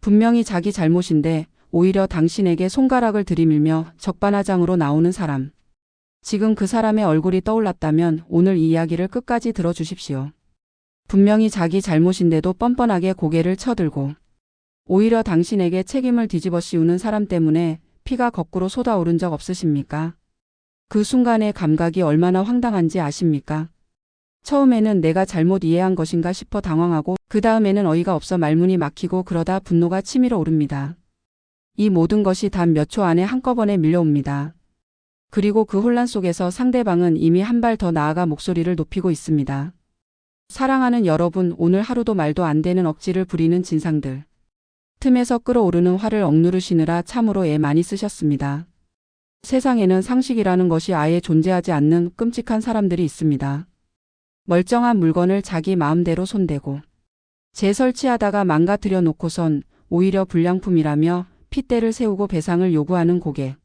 분명히 자기 잘못인데 오히려 당신에게 손가락을 들이밀며 적반하장으로 나오는 사람. 지금 그 사람의 얼굴이 떠올랐다면 오늘 이 이야기를 끝까지 들어주십시오. 분명히 자기 잘못인데도 뻔뻔하게 고개를 쳐들고 오히려 당신에게 책임을 뒤집어 씌우는 사람 때문에 피가 거꾸로 쏟아오른 적 없으십니까? 그 순간의 감각이 얼마나 황당한지 아십니까? 처음에는 내가 잘못 이해한 것인가 싶어 당황하고 그 다음에는 어이가 없어 말문이 막히고 그러다 분노가 치밀어 오릅니다. 이 모든 것이 단 몇 초 안에 한꺼번에 밀려옵니다. 그리고 그 혼란 속에서 상대방은 이미 한 발 더 나아가 목소리를 높이고 있습니다. 사랑하는 여러분, 오늘 하루도 말도 안 되는 억지를 부리는 진상들. 틈에서 끓어오르는 화를 억누르시느라 참으로 애 많이 쓰셨습니다. 세상에는 상식이라는 것이 아예 존재하지 않는 끔찍한 사람들이 있습니다. 멀쩡한 물건을 자기 마음대로 손대고 재설치하다가 망가뜨려 놓고선 오히려 불량품이라며 핏대를 세우고 배상을 요구하는 고객.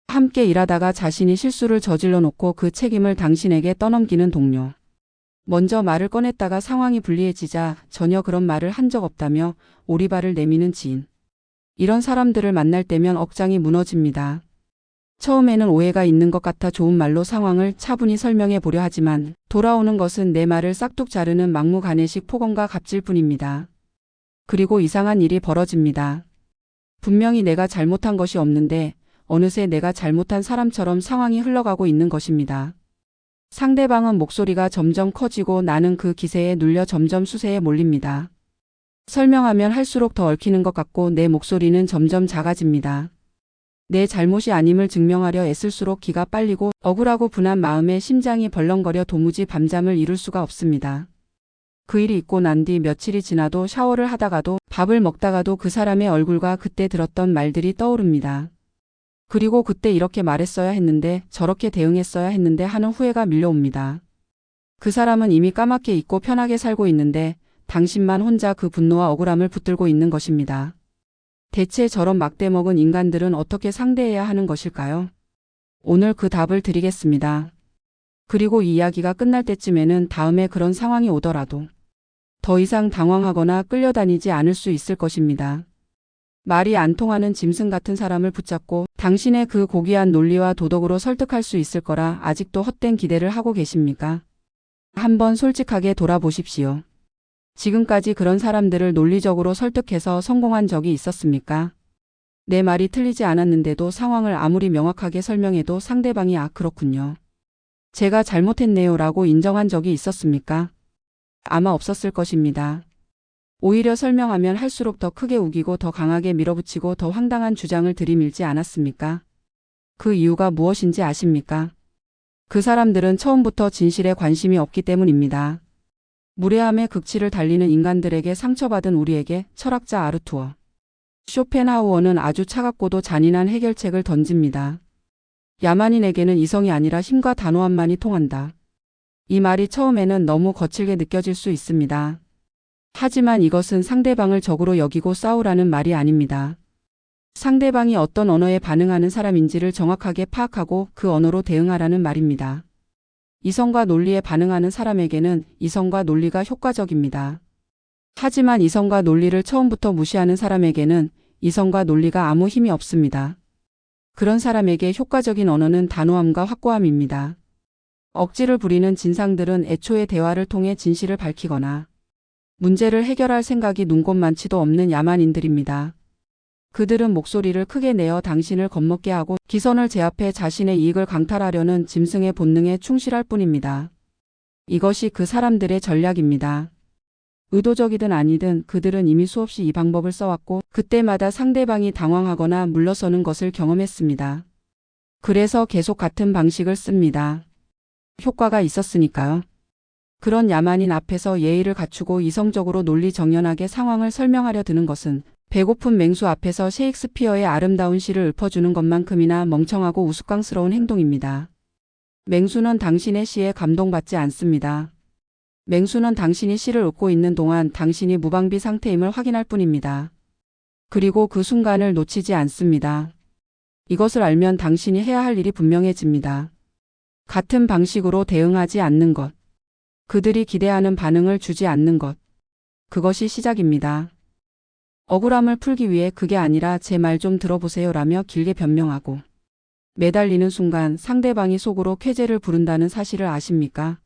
함께 일하다가 자신이 실수를 저질러 놓고 그 책임을 당신에게 떠넘기는 동료. 먼저 말을 꺼냈다가 상황이 불리해지자 전혀 그런 말을 한 적 없다며 오리발을 내미는 지인. 이런 사람들을 만날 때면 억장이 무너집니다. 처음에는 오해가 있는 것 같아 좋은 말로 상황을 차분히 설명해 보려 하지만 돌아오는 것은 내 말을 싹둑 자르는 막무가내식 폭언과 갑질 뿐입니다. 그리고 이상한 일이 벌어집니다. 분명히 내가 잘못한 것이 없는데 어느새 내가 잘못한 사람처럼 상황이 흘러가고 있는 것입니다. 상대방은 목소리가 점점 커지고 나는 그 기세에 눌려 점점 수세에 몰립니다. 설명하면 할수록 더 얽히는 것 같고 내 목소리는 점점 작아집니다. 내 잘못이 아님을 증명하려 애쓸수록 기가 빨리고 억울하고 분한 마음에 심장이 벌렁거려 도무지 밤잠을 이룰 수가 없습니다. 그 일이 있고 난 뒤 며칠이 지나도 샤워를 하다가도 밥을 먹다가도 그 사람의 얼굴과 그때 들었던 말들이 떠오릅니다. 그리고 그때 이렇게 말했어야 했는데 저렇게 대응했어야 했는데 하는 후회가 밀려옵니다. 그 사람은 이미 까맣게 잊고 편하게 살고 있는데 당신만 혼자 그 분노와 억울함을 붙들고 있는 것입니다. 대체 저런 막대먹은 인간들은 어떻게 상대해야 하는 것일까요? 오늘 그 답을 드리겠습니다. 그리고 이 이야기가 끝날 때쯤에는 다음에 그런 상황이 오더라도 더 이상 당황하거나 끌려다니지 않을 수 있을 것입니다. 말이 안 통하는 짐승 같은 사람을 붙잡고 당신의 그 고귀한 논리와 도덕으로 설득할 수 있을 거라 아직도 헛된 기대를 하고 계십니까? 한번 솔직하게 돌아보십시오. 지금까지 그런 사람들을 논리적으로 설득해서 성공한 적이 있었습니까? 내 말이 틀리지 않았는데도 상황을 아무리 명확하게 설명해도 상대방이 그렇군요. 제가 잘못했네요 라고 인정한 적이 있었습니까? 아마 없었을 것입니다. 오히려 설명하면 할수록 더 크게 우기고 더 강하게 밀어붙이고 더 황당한 주장을 들이밀지 않았습니까? 그 이유가 무엇인지 아십니까? 그 사람들은 처음부터 진실에 관심이 없기 때문입니다. 무례함의 극치를 달리는 인간들에게 상처받은 우리에게 철학자 아르투어 쇼펜하우어는 아주 차갑고도 잔인한 해결책을 던집니다. 야만인에게는 이성이 아니라 힘과 단호함만이 통한다. 이 말이 처음에는 너무 거칠게 느껴질 수 있습니다. 하지만 이것은 상대방을 적으로 여기고 싸우라는 말이 아닙니다. 상대방이 어떤 언어에 반응하는 사람인지를 정확하게 파악하고 그 언어로 대응하라는 말입니다. 이성과 논리에 반응하는 사람에게는 이성과 논리가 효과적입니다. 하지만 이성과 논리를 처음부터 무시하는 사람에게는 이성과 논리가 아무 힘이 없습니다. 그런 사람에게 효과적인 언어는 단호함과 확고함입니다. 억지를 부리는 진상들은 애초에 대화를 통해 진실을 밝히거나 문제를 해결할 생각이 눈꼽만치도 없는 야만인들입니다. 그들은 목소리를 크게 내어 당신을 겁먹게 하고 기선을 제압해 자신의 이익을 강탈하려는 짐승의 본능에 충실할 뿐입니다. 이것이 그 사람들의 전략입니다. 의도적이든 아니든 그들은 이미 수없이 이 방법을 써왔고 그때마다 상대방이 당황하거나 물러서는 것을 경험했습니다. 그래서 계속 같은 방식을 씁니다. 효과가 있었으니까요. 그런 야만인 앞에서 예의를 갖추고 이성적으로 논리정연하게 상황을 설명하려 드는 것은 배고픈 맹수 앞에서 셰익스피어의 아름다운 시를 읊어주는 것만큼이나 멍청하고 우스꽝스러운 행동입니다. 맹수는 당신의 시에 감동받지 않습니다. 맹수는 당신이 시를 읊고 있는 동안 당신이 무방비 상태임을 확인할 뿐입니다. 그리고 그 순간을 놓치지 않습니다. 이것을 알면 당신이 해야 할 일이 분명해집니다. 같은 방식으로 대응하지 않는 것. 그들이 기대하는 반응을 주지 않는 것. 그것이 시작입니다. 억울함을 풀기 위해 그게 아니라 제 말 좀 들어보세요 라며 길게 변명하고 매달리는 순간 상대방이 속으로 쾌재를 부른다는 사실을 아십니까?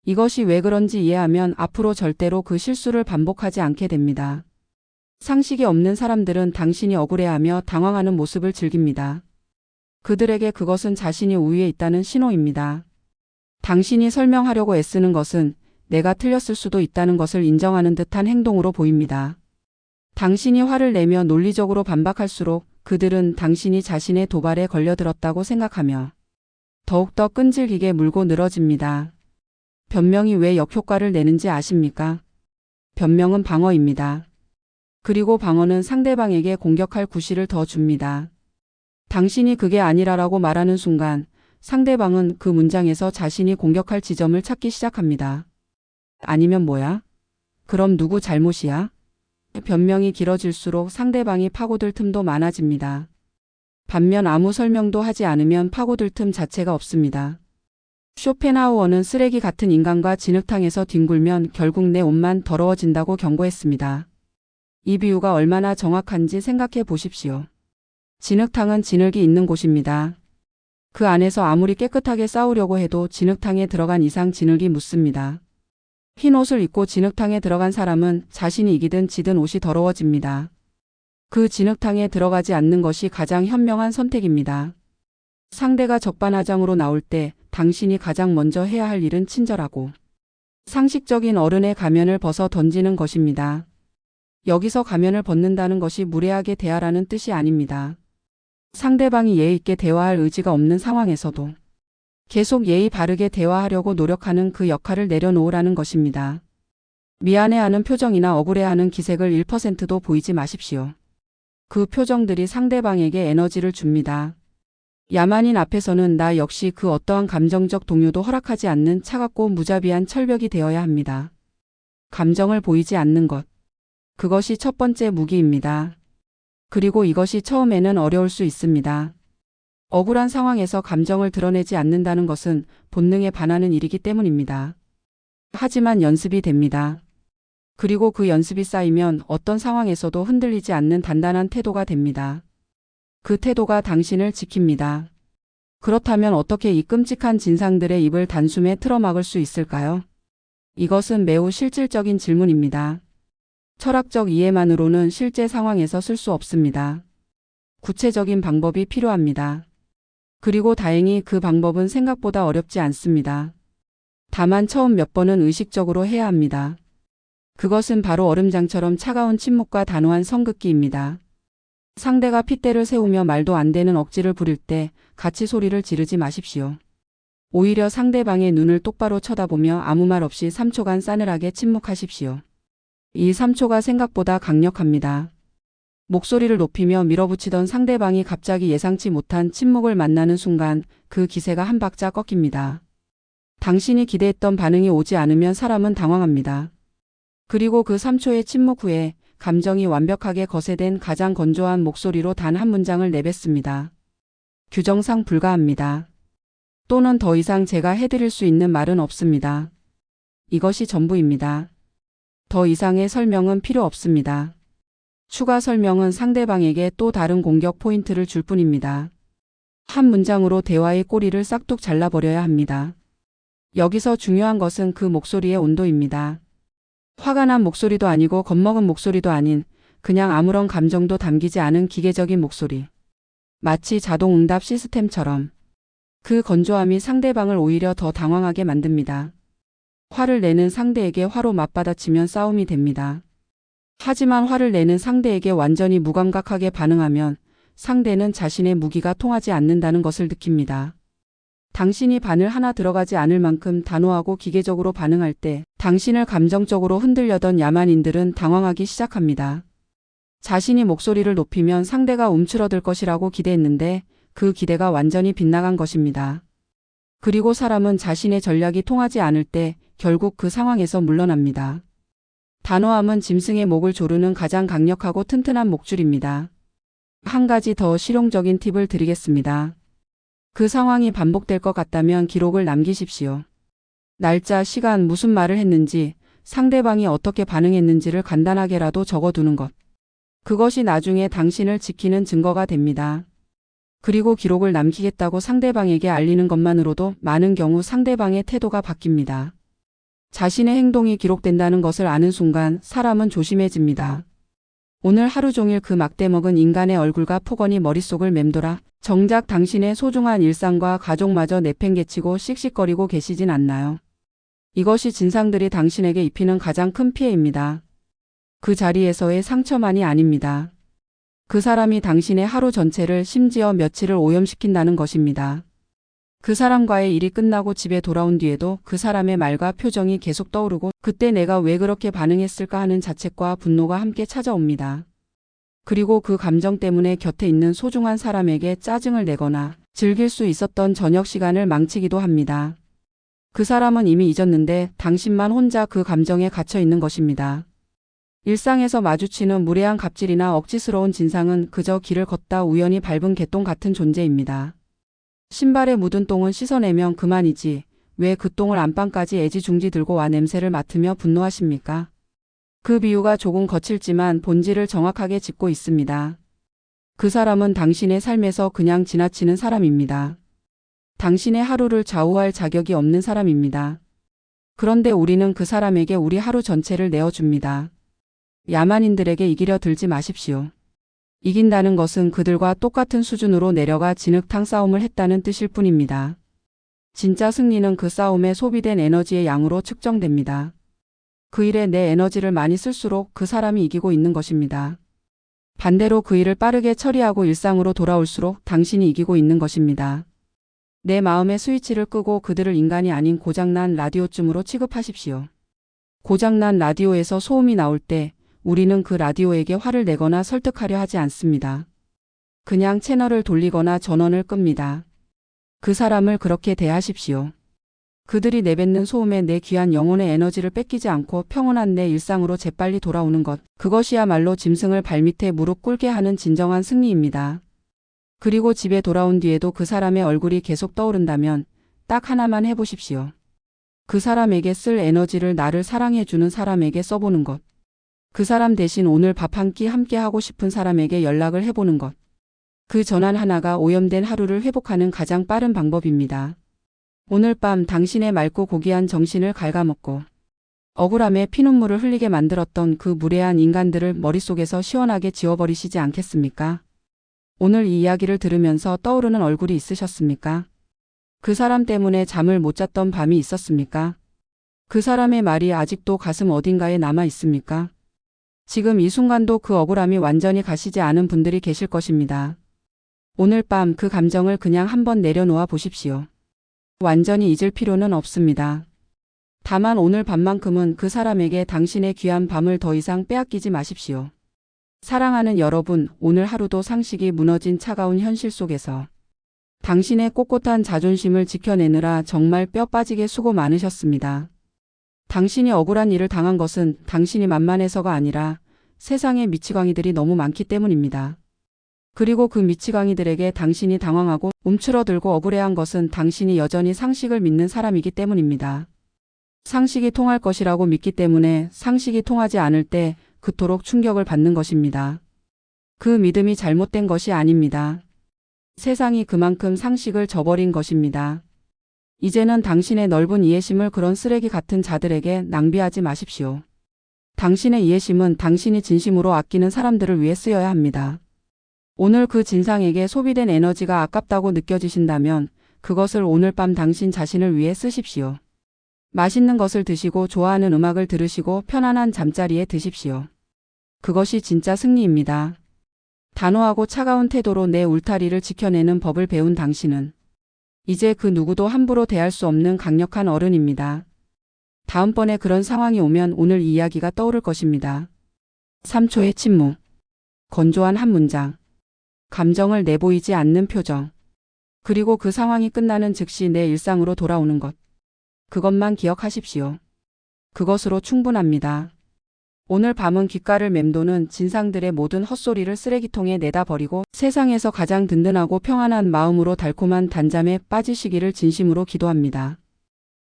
이것이 왜 그런지 이해하면 앞으로 절대로 그 실수를 반복하지 않게 됩니다. 상식이 없는 사람들은 당신이 억울해하며 당황하는 모습을 즐깁니다. 그들에게 그것은 자신이 우위에 있다는 신호입니다. 당신이 설명하려고 애쓰는 것은 내가 틀렸을 수도 있다는 것을 인정하는 듯한 행동으로 보입니다. 당신이 화를 내며 논리적으로 반박할수록 그들은 당신이 자신의 도발에 걸려들었다고 생각하며 더욱더 끈질기게 물고 늘어집니다. 변명이 왜 역효과를 내는지 아십니까? 변명은 방어입니다. 그리고 방어는 상대방에게 공격할 구실을 더 줍니다. 당신이 그게 아니라라고 말하는 순간 상대방은 그 문장에서 자신이 공격할 지점을 찾기 시작합니다. 아니면 뭐야? 그럼 누구 잘못이야? 변명이 길어질수록 상대방이 파고들 틈도 많아집니다. 반면 아무 설명도 하지 않으면 파고들 틈 자체가 없습니다. 쇼펜하우어는 쓰레기 같은 인간과 진흙탕에서 뒹굴면 결국 내 옷만 더러워진다고 경고했습니다. 이 비유가 얼마나 정확한지 생각해 보십시오. 진흙탕은 진흙이 있는 곳입니다. 그 안에서 아무리 깨끗하게 싸우려고 해도 진흙탕에 들어간 이상 진흙이 묻습니다. 흰 옷을 입고 진흙탕에 들어간 사람은 자신이 이기든 지든 옷이 더러워집니다. 그 진흙탕에 들어가지 않는 것이 가장 현명한 선택입니다. 상대가 적반하장으로 나올 때 당신이 가장 먼저 해야 할 일은 친절하고 상식적인 어른의 가면을 벗어 던지는 것입니다. 여기서 가면을 벗는다는 것이 무례하게 대하라는 뜻이 아닙니다. 상대방이 예의 있게 대화할 의지가 없는 상황에서도 계속 예의 바르게 대화하려고 노력하는 그 역할을 내려놓으라는 것입니다. 미안해하는 표정이나 억울해하는 기색을 1%도 보이지 마십시오. 그 표정들이 상대방에게 에너지를 줍니다. 야만인 앞에서는 나 역시 그 어떠한 감정적 동요도 허락하지 않는 차갑고 무자비한 철벽이 되어야 합니다. 감정을 보이지 않는 것. 그것이 첫 번째 무기입니다. 그리고 이것이 처음에는 어려울 수 있습니다. 억울한 상황에서 감정을 드러내지 않는다는 것은 본능에 반하는 일이기 때문입니다. 하지만 연습이 됩니다. 그리고 그 연습이 쌓이면 어떤 상황에서도 흔들리지 않는 단단한 태도가 됩니다. 그 태도가 당신을 지킵니다. 그렇다면 어떻게 이 끔찍한 진상들의 입을 단숨에 틀어막을 수 있을까요? 이것은 매우 실질적인 질문입니다. 철학적 이해만으로는 실제 상황에서 쓸 수 없습니다. 구체적인 방법이 필요합니다. 그리고 다행히 그 방법은 생각보다 어렵지 않습니다. 다만 처음 몇 번은 의식적으로 해야 합니다. 그것은 바로 얼음장처럼 차가운 침묵과 단호한 성극기입니다. 상대가 핏대를 세우며 말도 안 되는 억지를 부릴 때 같이 소리를 지르지 마십시오. 오히려 상대방의 눈을 똑바로 쳐다보며 아무 말 없이 3초간 싸늘하게 침묵하십시오. 이 3초가 생각보다 강력합니다. 목소리를 높이며 밀어붙이던 상대방이 갑자기 예상치 못한 침묵을 만나는 순간 그 기세가 한 박자 꺾입니다. 당신이 기대했던 반응이 오지 않으면 사람은 당황합니다. 그리고 그 3초의 침묵 후에 감정이 완벽하게 거세된 가장 건조한 목소리로 단 한 문장을 내뱉습니다. 규정상 불가합니다. 또는 더 이상 제가 해드릴 수 있는 말은 없습니다. 이것이 전부입니다. 더 이상의 설명은 필요 없습니다. 추가 설명은 상대방에게 또 다른 공격 포인트를 줄 뿐입니다. 한 문장으로 대화의 꼬리를 싹둑 잘라버려야 합니다. 여기서 중요한 것은 그 목소리의 온도입니다. 화가 난 목소리도 아니고 겁먹은 목소리도 아닌 그냥 아무런 감정도 담기지 않은 기계적인 목소리. 마치 자동 응답 시스템처럼. 그 건조함이 상대방을 오히려 더 당황하게 만듭니다. 화를 내는 상대에게 화로 맞받아치면 싸움이 됩니다. 하지만 화를 내는 상대에게 완전히 무감각하게 반응하면 상대는 자신의 무기가 통하지 않는다는 것을 느낍니다. 당신이 바늘 하나 들어가지 않을 만큼 단호하고 기계적으로 반응할 때 당신을 감정적으로 흔들려던 야만인들은 당황하기 시작합니다. 자신이 목소리를 높이면 상대가 움츠러들 것이라고 기대했는데 그 기대가 완전히 빗나간 것입니다. 그리고 사람은 자신의 전략이 통하지 않을 때 결국 그 상황에서 물러납니다. 단호함은 짐승의 목을 조르는 가장 강력하고 튼튼한 목줄입니다. 한 가지 더 실용적인 팁을 드리겠습니다. 그 상황이 반복될 것 같다면 기록을 남기십시오. 날짜, 시간, 무슨 말을 했는지, 상대방이 어떻게 반응했는지를 간단하게라도 적어두는 것. 그것이 나중에 당신을 지키는 증거가 됩니다. 그리고 기록을 남기겠다고 상대방에게 알리는 것만으로도 많은 경우 상대방의 태도가 바뀝니다. 자신의 행동이 기록된다는 것을 아는 순간 사람은 조심해집니다. 오늘 하루 종일 그 막대먹은 인간의 얼굴과 폭언이 머릿속을 맴돌아 정작 당신의 소중한 일상과 가족마저 내팽개치고 씩씩거리고 계시진 않나요? 이것이 진상들이 당신에게 입히는 가장 큰 피해입니다. 그 자리에서의 상처만이 아닙니다. 그 사람이 당신의 하루 전체를 심지어 며칠을 오염시킨다는 것입니다. 그 사람과의 일이 끝나고 집에 돌아온 뒤에도 그 사람의 말과 표정이 계속 떠오르고 그때 내가 왜 그렇게 반응했을까 하는 자책과 분노가 함께 찾아옵니다. 그리고 그 감정 때문에 곁에 있는 소중한 사람에게 짜증을 내거나 즐길 수 있었던 저녁 시간을 망치기도 합니다. 그 사람은 이미 잊었는데 당신만 혼자 그 감정에 갇혀 있는 것입니다. 일상에서 마주치는 무례한 갑질이나 억지스러운 진상은 그저 길을 걷다 우연히 밟은 개똥 같은 존재입니다. 신발에 묻은 똥은 씻어내면 그만이지 왜 그 똥을 안방까지 애지중지 들고 와 냄새를 맡으며 분노하십니까? 그 비유가 조금 거칠지만 본질을 정확하게 짚고 있습니다. 그 사람은 당신의 삶에서 그냥 지나치는 사람입니다. 당신의 하루를 좌우할 자격이 없는 사람입니다. 그런데 우리는 그 사람에게 우리 하루 전체를 내어줍니다. 야만인들에게 이기려 들지 마십시오. 이긴다는 것은 그들과 똑같은 수준으로 내려가 진흙탕 싸움을 했다는 뜻일 뿐입니다. 진짜 승리는 그 싸움에 소비된 에너지의 양으로 측정됩니다. 그 일에 내 에너지를 많이 쓸수록 그 사람이 이기고 있는 것입니다. 반대로 그 일을 빠르게 처리하고 일상으로 돌아올수록 당신이 이기고 있는 것입니다. 내 마음의 스위치를 끄고 그들을 인간이 아닌 고장난 라디오쯤으로 취급하십시오. 고장난 라디오에서 소음이 나올 때 우리는 그 라디오에게 화를 내거나 설득하려 하지 않습니다. 그냥 채널을 돌리거나 전원을 끕니다. 그 사람을 그렇게 대하십시오. 그들이 내뱉는 소음에 내 귀한 영혼의 에너지를 뺏기지 않고 평온한 내 일상으로 재빨리 돌아오는 것, 그것이야말로 짐승을 발밑에 무릎 꿇게 하는 진정한 승리입니다. 그리고 집에 돌아온 뒤에도 그 사람의 얼굴이 계속 떠오른다면 딱 하나만 해보십시오. 그 사람에게 쓸 에너지를 나를 사랑해주는 사람에게 써보는 것. 그 사람 대신 오늘 밥 한 끼 함께 하고 싶은 사람에게 연락을 해보는 것. 그 전화 하나가 오염된 하루를 회복하는 가장 빠른 방법입니다. 오늘 밤 당신의 맑고 고귀한 정신을 갉아먹고 억울함에 피눈물을 흘리게 만들었던 그 무례한 인간들을 머릿속에서 시원하게 지워버리시지 않겠습니까? 오늘 이 이야기를 들으면서 떠오르는 얼굴이 있으셨습니까? 그 사람 때문에 잠을 못 잤던 밤이 있었습니까? 그 사람의 말이 아직도 가슴 어딘가에 남아 있습니까? 지금 이 순간도 그 억울함이 완전히 가시지 않은 분들이 계실 것입니다. 오늘 밤 그 감정을 그냥 한번 내려놓아 보십시오. 완전히 잊을 필요는 없습니다. 다만 오늘 밤만큼은 그 사람에게 당신의 귀한 밤을 더 이상 빼앗기지 마십시오. 사랑하는 여러분, 오늘 하루도 상식이 무너진 차가운 현실 속에서 당신의 꼿꼿한 자존심을 지켜내느라 정말 뼈 빠지게 수고 많으셨습니다. 당신이 억울한 일을 당한 것은 당신이 만만해서가 아니라 세상에 미치광이들이 너무 많기 때문입니다. 그리고 그 미치광이들에게 당신이 당황하고 움츠러들고 억울해한 것은 당신이 여전히 상식을 믿는 사람이기 때문입니다. 상식이 통할 것이라고 믿기 때문에 상식이 통하지 않을 때 그토록 충격을 받는 것입니다. 그 믿음이 잘못된 것이 아닙니다. 세상이 그만큼 상식을 저버린 것입니다. 이제는 당신의 넓은 이해심을 그런 쓰레기 같은 자들에게 낭비하지 마십시오. 당신의 이해심은 당신이 진심으로 아끼는 사람들을 위해 쓰여야 합니다. 오늘 그 진상에게 소비된 에너지가 아깝다고 느껴지신다면 그것을 오늘 밤 당신 자신을 위해 쓰십시오. 맛있는 것을 드시고 좋아하는 음악을 들으시고 편안한 잠자리에 드십시오. 그것이 진짜 승리입니다. 단호하고 차가운 태도로 내 울타리를 지켜내는 법을 배운 당신은 이제 그 누구도 함부로 대할 수 없는 강력한 어른입니다. 다음번에 그런 상황이 오면 오늘 이 이야기가 떠오를 것입니다. 3초의 침묵. 건조한 한 문장. 감정을 내보이지 않는 표정. 그리고 그 상황이 끝나는 즉시 내 일상으로 돌아오는 것. 그것만 기억하십시오. 그것으로 충분합니다. 오늘 밤은 귓가를 맴도는 진상들의 모든 헛소리를 쓰레기통에 내다 버리고 세상에서 가장 든든하고 평안한 마음으로 달콤한 단잠에 빠지시기를 진심으로 기도합니다.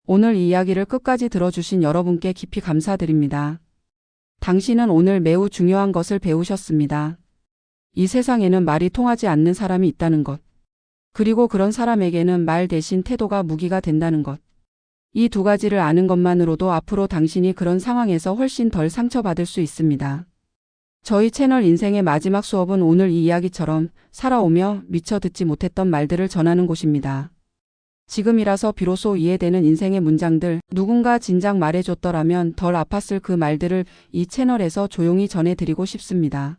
오늘 이 이야기를 끝까지 들어주신 여러분께 깊이 감사드립니다. 당신은 오늘 매우 중요한 것을 배우셨습니다. 이 세상에는 말이 통하지 않는 사람이 있다는 것. 그리고 그런 사람에게는 말 대신 태도가 무기가 된다는 것. 이 두 가지를 아는 것만으로도 앞으로 당신이 그런 상황에서 훨씬 덜 상처받을 수 있습니다. 저희 채널 인생의 마지막 수업은 오늘 이 이야기처럼 살아오며 미처 듣지 못했던 말들을 전하는 곳입니다. 지금이라서 비로소 이해되는 인생의 문장들, 누군가 진작 말해줬더라면 덜 아팠을 그 말들을 이 채널에서 조용히 전해드리고 싶습니다.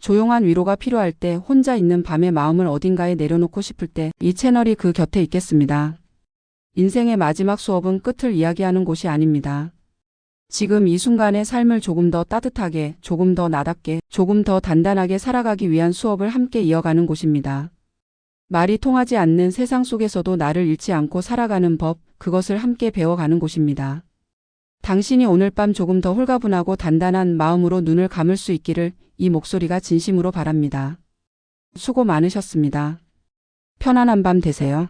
조용한 위로가 필요할 때, 혼자 있는 밤에 마음을 어딘가에 내려놓고 싶을 때 이 채널이 그 곁에 있겠습니다. 인생의 마지막 수업은 끝을 이야기하는 곳이 아닙니다. 지금 이 순간의 삶을 조금 더 따뜻하게, 조금 더 나답게, 조금 더 단단하게 살아가기 위한 수업을 함께 이어가는 곳입니다. 말이 통하지 않는 세상 속에서도 나를 잃지 않고 살아가는 법, 그것을 함께 배워가는 곳입니다. 당신이 오늘 밤 조금 더 홀가분하고 단단한 마음으로 눈을 감을 수 있기를 이 목소리가 진심으로 바랍니다. 수고 많으셨습니다. 편안한 밤 되세요.